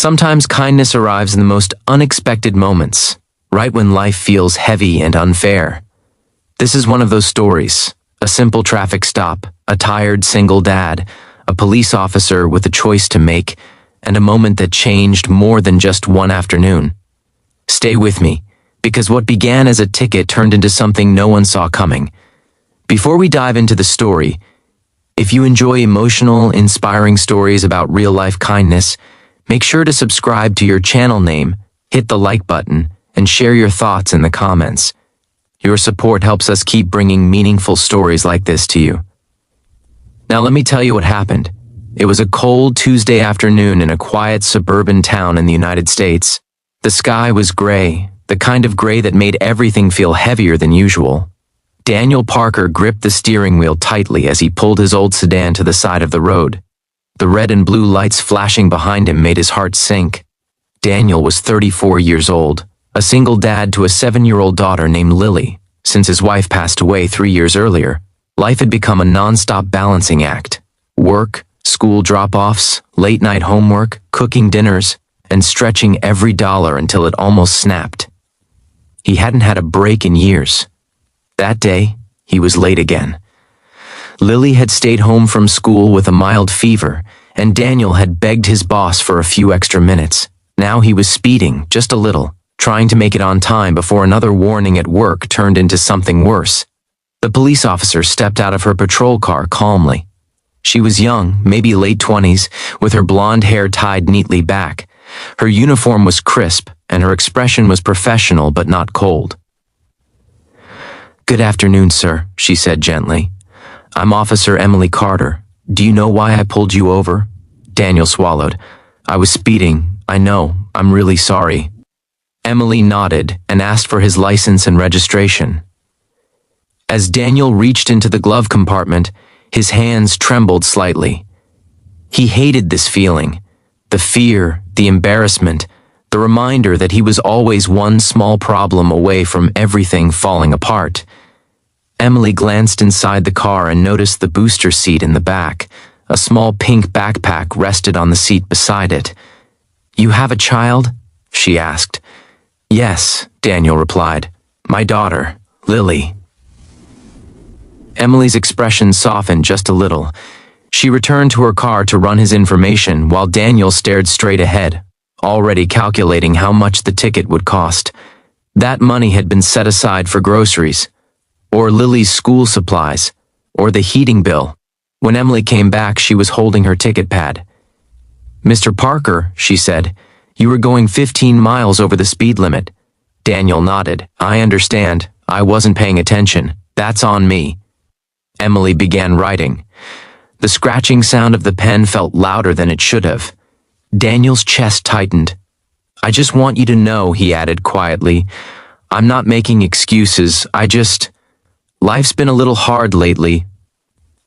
Sometimes kindness arrives in the most unexpected moments, right when life feels heavy and unfair. This is one of those stories. A simple traffic stop, a tired single dad, a police officer with a choice to make, and a moment that changed more than just one afternoon. Stay with me, because what began as a ticket turned into something no one saw coming. Before we dive into the story, if you enjoy emotional, inspiring stories about real-life kindness, make sure to subscribe to your channel name, hit the like button, and share your thoughts in the comments. Your support helps us keep bringing meaningful stories like this to you. Now let me tell you what happened. It was a cold Tuesday afternoon in a quiet suburban town in the United States. The sky was gray, the kind of gray that made everything feel heavier than usual. Daniel Parker gripped the steering wheel tightly as he pulled his old sedan to the side of the road. The red and blue lights flashing behind him made his heart sink. Daniel was 34 years old, a single dad to a 7-year-old daughter named Lily. Since his wife passed away 3 years earlier, life had become a non-stop balancing act. Work, school drop-offs, late-night homework, cooking dinners, and stretching every dollar until it almost snapped. He hadn't had a break in years. That day, he was late again. Lily had stayed home from school with a mild fever, and Daniel had begged his boss for a few extra minutes. Now he was speeding, just a little, trying to make it on time before another warning at work turned into something worse. The police officer stepped out of her patrol car calmly. She was young, maybe late 20s, with her blonde hair tied neatly back. Her uniform was crisp, and her expression was professional but not cold. "Good afternoon, sir," she said gently. "I'm Officer Emily Carter. Do you know why I pulled you over?" Daniel swallowed. "I was speeding. I know. I'm really sorry." Emily nodded and asked for his license and registration. As Daniel reached into the glove compartment, his hands trembled slightly. He hated this feeling. The fear, the embarrassment, the reminder that he was always one small problem away from everything falling apart. Emily glanced inside the car and noticed the booster seat in the back. A small pink backpack rested on the seat beside it. "You have a child?" she asked. "Yes," Daniel replied. "My daughter, Lily." Emily's expression softened just a little. She returned to her car to run his information while Daniel stared straight ahead, already calculating how much the ticket would cost. That money had been set aside for groceries, or Lily's school supplies, or the heating bill. When Emily came back, she was holding her ticket pad. "Mr. Parker," she said, "you were going 15 miles over the speed limit." Daniel nodded. "I understand. I wasn't paying attention. That's on me." Emily began writing. The scratching sound of the pen felt louder than it should have. Daniel's chest tightened. "I just want you to know," he added quietly, "I'm not making excuses. Life's been a little hard lately."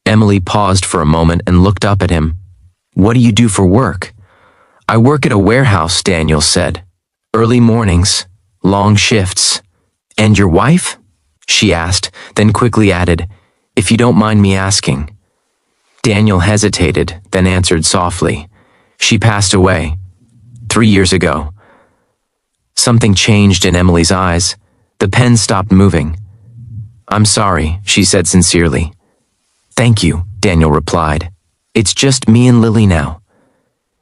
Emily paused for a moment and looked up at him. "What do you do for work?" "I work at a warehouse," Daniel said. "Early mornings, long shifts." "And your wife?" she asked, then quickly added, "If you don't mind me asking." Daniel hesitated, then answered softly, "She passed away 3 years ago." Something changed in Emily's eyes. The pen stopped moving. "I'm sorry," she said sincerely. "Thank you," Daniel replied. "It's just me and Lily now."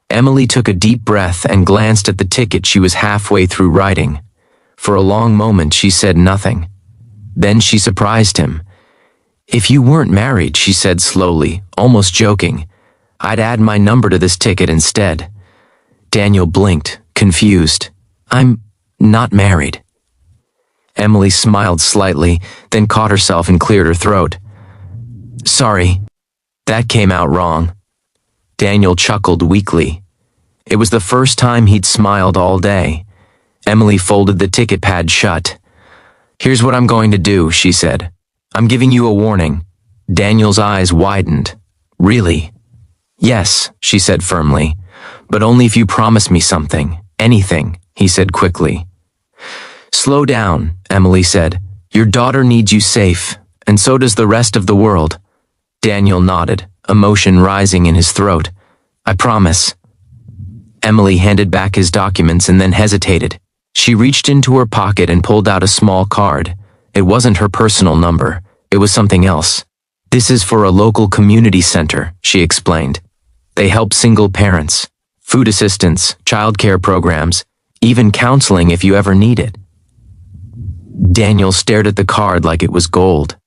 Emily took a deep breath and glanced at the ticket she was halfway through writing. For a long moment she said nothing. Then she surprised him. "If you weren't married," she said slowly, almost joking, "I'd add my number to this ticket instead." Daniel blinked, confused. "I'm not married." Emily smiled slightly, then caught herself and cleared her throat. "Sorry, that came out wrong." Daniel chuckled weakly. It was the first time he'd smiled all day. Emily folded the ticket pad shut. "Here's what I'm going to do," she said. "I'm giving you a warning." Daniel's eyes widened. "Really?" "Yes," she said firmly. "But only if you promise me something. Anything," he said quickly. "Slow down," Emily said. "Your daughter needs you safe, and so does the rest of the world." Daniel nodded, emotion rising in his throat. "I promise." Emily handed back his documents and then hesitated. She reached into her pocket and pulled out a small card. It wasn't her personal number. It was something else. "This is for a local community center," she explained. "They help single parents, food assistance, childcare programs, even counseling if you ever need it." Daniel stared at the card like it was gold.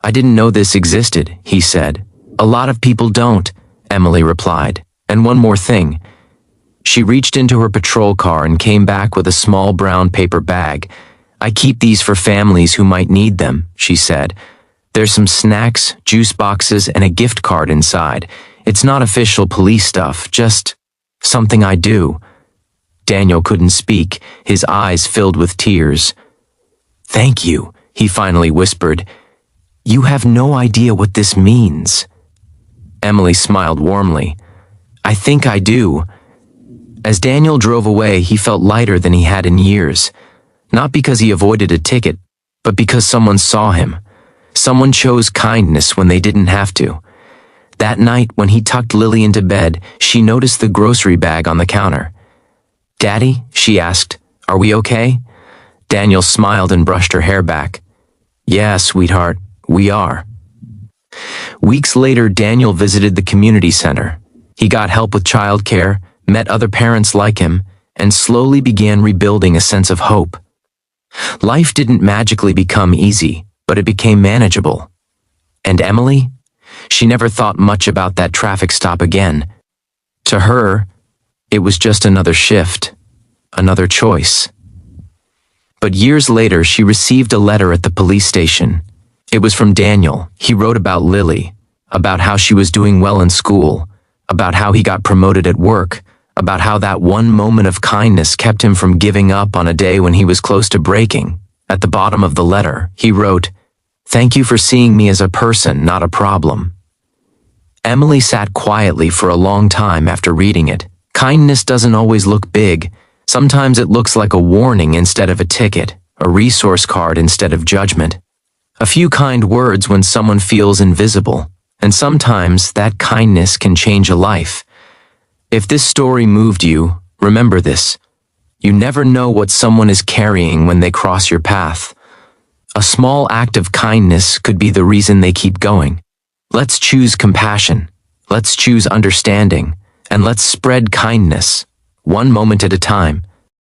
"I didn't know this existed," he said. "A lot of people don't," Emily replied. "And one more thing." She reached into her patrol car and came back with a small brown paper bag. "I keep these for families who might need them," she said. "There's some snacks, juice boxes, and a gift card inside. It's not official police stuff, just something I do." Daniel couldn't speak, his eyes filled with tears. "Thank you," he finally whispered. "You have no idea what this means." Emily smiled warmly. "I think I do." As Daniel drove away, he felt lighter than he had in years. Not because he avoided a ticket, but because someone saw him. Someone chose kindness when they didn't have to. That night, when he tucked Lily into bed, she noticed the grocery bag on the counter. "Daddy?" she asked. "Are we okay?" Daniel smiled and brushed her hair back. "Yeah, sweetheart, we are." Weeks later, Daniel visited the community center. He got help with childcare, met other parents like him, and slowly began rebuilding a sense of hope. Life didn't magically become easy, but it became manageable. And Emily? She never thought much about that traffic stop again. To her, it was just another shift, another choice. But years later, she received a letter at the police station. It was from Daniel. He wrote about Lily, about how she was doing well in school, about how he got promoted at work, about how that one moment of kindness kept him from giving up on a day when he was close to breaking. At the bottom of the letter, he wrote, "Thank you for seeing me as a person, not a problem." Emily sat quietly for a long time after reading it. Kindness doesn't always look big. Sometimes it looks like a warning instead of a ticket, a resource card instead of judgment. A few kind words when someone feels invisible, and sometimes that kindness can change a life. If this story moved you, remember this. You never know what someone is carrying when they cross your path. A small act of kindness could be the reason they keep going. Let's choose compassion, let's choose understanding, and let's spread kindness, one moment at a time.